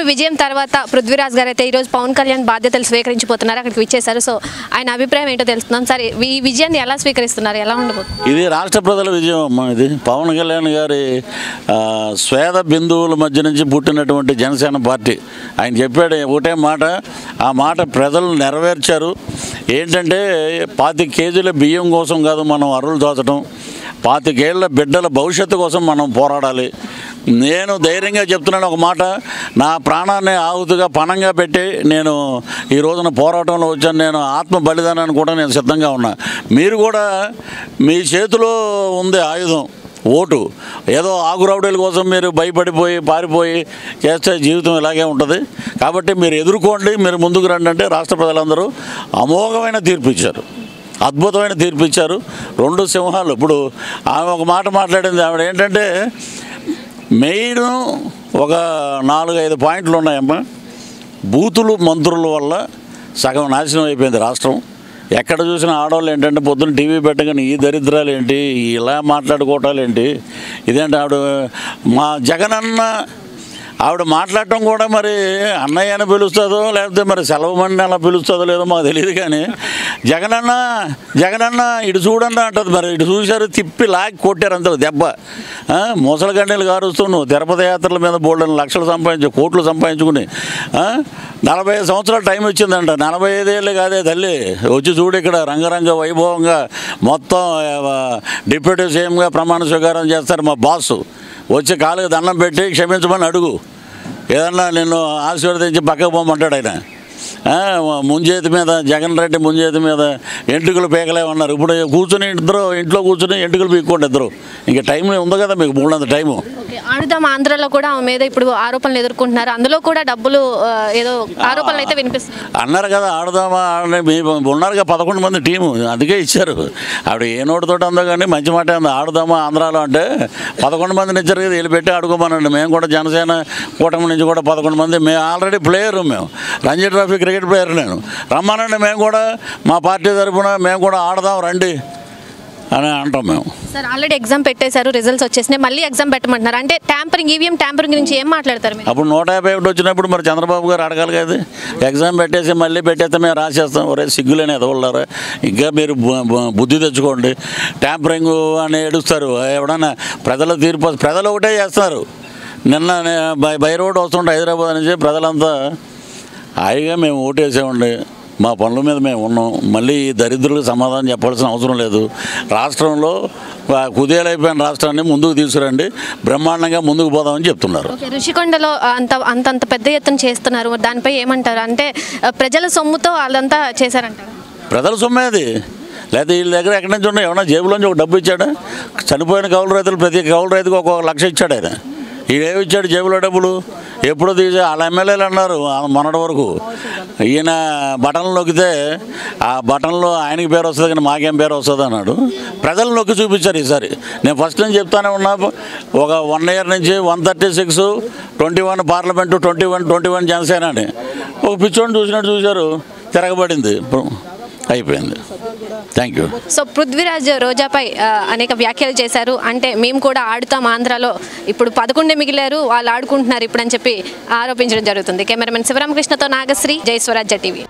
విజయం తర్వాత పృథ్వీరాజ్ గారు అయితే ఈరోజు పవన్ కళ్యాణ్ బాధ్యతలు స్వీకరించిపోతున్నారు, అక్కడికి విచ్చేశారు. సో ఆయన అభిప్రాయం ఏంటో తెలుస్తున్నాం. సరే, ఈ విజయాన్ని ఎలా స్వీకరిస్తున్నారు, ఎలా ఉండబోతుంది? ఇది రాష్ట్ర ప్రజల విజయం అమ్మా. ఇది పవన్ కళ్యాణ్ గారి స్వేద బిందువుల మధ్య నుంచి పుట్టినటువంటి జనసేన పార్టీ. ఆయన చెప్పాడు ఒకటే మాట, ఆ మాట ప్రజలు నెరవేర్చారు. ఏంటంటే 25 కేజీల బియ్యం కోసం కాదు మనం అరువులు దోచడం, 25 ఏళ్ల బిడ్డల భవిష్యత్తు కోసం మనం పోరాడాలి. నేను ధైర్యంగా చెప్తున్నాను ఒక మాట, నా ప్రాణాన్ని ఆహుతిగా పణంగా పెట్టి నేను ఈ రోజున పోరాటంలో వచ్చాను. నేను ఆత్మ బలిదానాన్ని కూడా నేను సిద్ధంగా ఉన్నా. మీరు కూడా మీ చేతిలో ఉంది ఆయుధం, ఓటు. ఏదో ఆగురౌడీల కోసం మీరు భయపడిపోయి పారిపోయి చేస్తే జీవితం ఇలాగే ఉంటుంది. కాబట్టి మీరు ఎదుర్కోండి, మీరు ముందుకు రండి అంటే రాష్ట్ర ప్రజలందరూ అమోఘమైన తీర్పు ఇచ్చారు, అద్భుతమైన తీర్పు ఇచ్చారు. 2 సింహాలు. ఇప్పుడు ఆమె ఒక మాట మాట్లాడింది, ఆవిడ ఏంటంటే మెయిన్ ఒక 4-5 పాయింట్లు ఉన్నాయమ్మా. బూతులు మంత్రుల వల్ల సగం నాశనం అయిపోయింది రాష్ట్రం. ఎక్కడ చూసినా ఆడవాళ్ళు ఏంటంటే పొద్దున్న టీవీ పెట్టగానే ఈ దరిద్రాలు ఏంటి, ఇలా మాట్లాడుకోవటాలు ఏంటి, ఇదేంటి ఆవిడ మా జగనన్న ఆవిడ మాట్లాడటం కూడా మరి అన్నయ్య అని పిలుస్తుందో లేకపోతే మరి సెలవుమని అలా పిలుస్తుందో లేదో మాకు తెలియదు, కానీ జగనన్న జగనన్న ఇటు చూడన్న అంటుంది. మరి ఇటు చూశారు, తిప్పి లాగి కొట్టారు అంత దెబ్బ. ముసలి గంటలు కారుస్తూ నువ్వు తిరుపతి యాత్రల మీద బోల్డని లక్షలు కోట్లు సంపాదించుకుని 45 సంవత్సరాలు టైం వచ్చిందంట. 45 ఏళ్ళు కాదే తల్లి, వచ్చి చూడు ఇక్కడ రంగరంగ వైభవంగా మొత్తం డిప్యూటీ సీఎంగా ప్రమాణ స్వీకారం చేస్తారు మా బాసు. వచ్చి కాలుకి దండం పెట్టి క్షమించమని అడుగు, ఏదన్నా నిన్ను ఆశీర్వదించి పక్కకు పోమంటాడు ఆయన. ముంజేతి మీద జగన్ రెడ్డి ముంజేతి మీద ఎంటుకలు పీకలేమన్నారు. ఇప్పుడు కూర్చుని ఇద్దరు ఇంట్లో కూర్చుని ఎంటుకలు పీక్కోండి ఇద్దరు. ఇంకా టైం ఉంది కదా మీకు, 300 టైము. ఆడుదాం ఆంధ్రలో కూడా ఆమె మీద ఇప్పుడు ఆరోపణలు ఎదుర్కొంటున్నారు, అందులో కూడా డబ్బులు ఏదో ఆరోపణలు అయితే వినిపిస్తుంది అన్నారు కదా. ఆడుదామా ఉన్నారుగా 11 మంది టీము, అందుకే ఇచ్చారు. ఆవిడ ఏ నోటితోటి అందో కానీ మంచి మాట అంది. ఆడుదామా ఆంధ్రాలో అంటే 11 మందిని ఇచ్చారు కదా, వీళ్ళు పెట్టి ఆడుకోమనండి. మేము కూడా జనసేన కూటమి నుంచి కూడా 11 మంది, మేము ఆల్రెడీ ప్లేయరు, మేము రంజీ ట్రోఫీ క్రికెట్ ప్లేయర్, నేను రమ్మానండి, మేము కూడా మా పార్టీ తరఫున మేము కూడా ఆడదాం రండి అని అంటాం మేము. సార్ ఆల్రెడీ ఎగ్జామ్ పెట్టేశారు, రిజల్ట్స్ వచ్చేసినాయి, మళ్ళీ ఎగ్జామ్ పెట్టమంటున్నారు. అంటే ట్యాంపరింగ్, ఈవీఎం ట్యాంపరింగ్ గురించి ఏం మాట్లాడతారు మీరు? అప్పుడు 151 వచ్చినప్పుడు మరి చంద్రబాబు గారు అడగాలి కదా. ఎగ్జామ్ పెట్టేసి మళ్ళీ పెట్టేస్తే మేము రాసేస్తాం. ఒరే సిగ్గులేని ఎదవల్లారా, ఇంకా మీరు బుద్ధి తెచ్చుకోండి. ట్యాంపరింగ్ అని ఏడుస్తారు ఎవడన్నా. ప్రజల తీర్పు ప్రజలు ఒకటే చేస్తారు. నిన్న బై రోడ్ వస్తుంటే హైదరాబాద్ నుంచి ప్రజలంతా హాయిగా మేము ఓటేసామండి, మా పనుల మీద మేము ఉన్నాం, మళ్ళీ ఈ దరిద్రులకు సమాధానం చెప్పాల్సిన అవసరం లేదు. రాష్ట్రంలో కుదేలైపోయిన రాష్ట్రాన్ని ముందుకు తీసుకురండి, బ్రహ్మాండంగా ముందుకు పోదామని చెప్తున్నారు. ఋషికొండలో అంత పెద్ద ఎత్తున చేస్తున్నారు, దానిపై ఏమంటారు? అంటే ప్రజల సొమ్ముతో వాళ్ళంతా చేశారంటారు. ప్రజల సొమ్మే అది, లేకపోతే వీళ్ళ దగ్గర ఎక్కడి నుంచి ఉన్నాయి? ఏమన్నా జేబులోంచి ఒక డబ్బు ఇచ్చాడా? చనిపోయిన కౌలు రైతులు ప్రతి కౌలు రైతుకు 1 లక్ష ఇచ్చాడు ఆయన. ఈడేమి ఇచ్చాడు జేబులో డబ్బులు? ఎప్పుడో తీసే వాళ్ళ ఎమ్మెల్యేలు అన్నారు మొన్నటి వరకు, ఈయన బటన్లు నొక్కితే ఆ బటన్లో ఆయనకి పేరు వస్తుంది కానీ మాకేం పేరు వస్తుంది అన్నాడు. ప్రజలు నొక్కి చూపించారు ఈసారి. నేను ఫస్ట్ నుంచి చెప్తానే ఉన్నా, ఒక 1 ఇయర్ నుంచి 136, 21 పార్లమెంటు, 21 జనసేన అని ఒక పిచ్చోడిని చూసినట్టు చూశారు, తిరగబడింది, అయిపోయింది. Thank you. సో పృథ్వీరాజ్ రోజాపై అనేక వ్యాఖ్యలు చేశారు. అంటే మేము కూడా ఆడుతాం ఆంధ్రాలో, ఇప్పుడు 11 మిగిలారు, వాళ్ళు ఆడుకుంటున్నారు ఇప్పుడు అని చెప్పి ఆరోపించడం జరుగుతుంది. కెమెరామెన్ శివరామకృష్ణతో నాగశ్రీ, జై స్వరాజ్య టీవీ.